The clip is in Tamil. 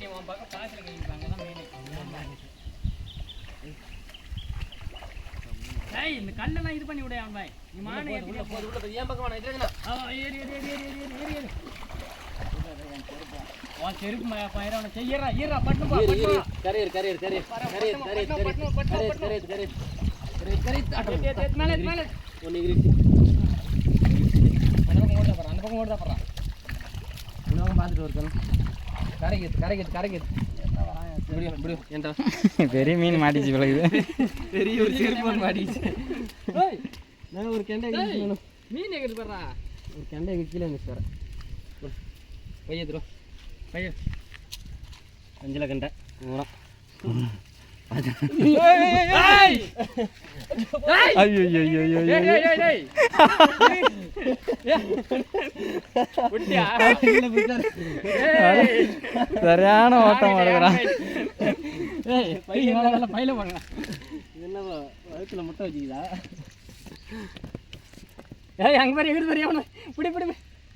நீ உன் பக்கம் பாசில கைப்பாங்க தான் மெயின். டேய் இந்த கல்லெல்லாம் இது பண்ணி விடு அவன் பாய். நீ மானை ஏத்தி உள்ள ஏன் பக்கம் வேணா இதுனா. ஏறி வா செருப்பு பையரவன செய்யறா ஈரா பட்டுப்பா பட்டுப்பா. கரியர் மேலே ஒன்னு கிரிச்சி. அந்த பக்கம் ஓடுதா போறா. இன்னும் பாத்துட்டு வரணும். கரைக்கு முடியும் ஏன்டா பெரிய மீன் மாட்டிச்சு போல இது. பெரிய ஒரு செருப்பு மாட்டிச்சு. ஏய் நான் ஒரு கெண்டை கிழிச்சணும். மீன் எங்க போறா? ஒரு கெண்டை கீழ வந்துச்சு வர. பையதுரோ பைய அஞ்சல கெண்டை ஊரம். ஏய் ஐயோ டேய் குட்டியா சரியான ஓட்டம் ஓடுறான். ஏய் பையில போடுங்க. என்னவா வயித்துல முட்டை வச்சிக்குதா? ஏய் அங்க பாரு எங்க பாரு அவன புடி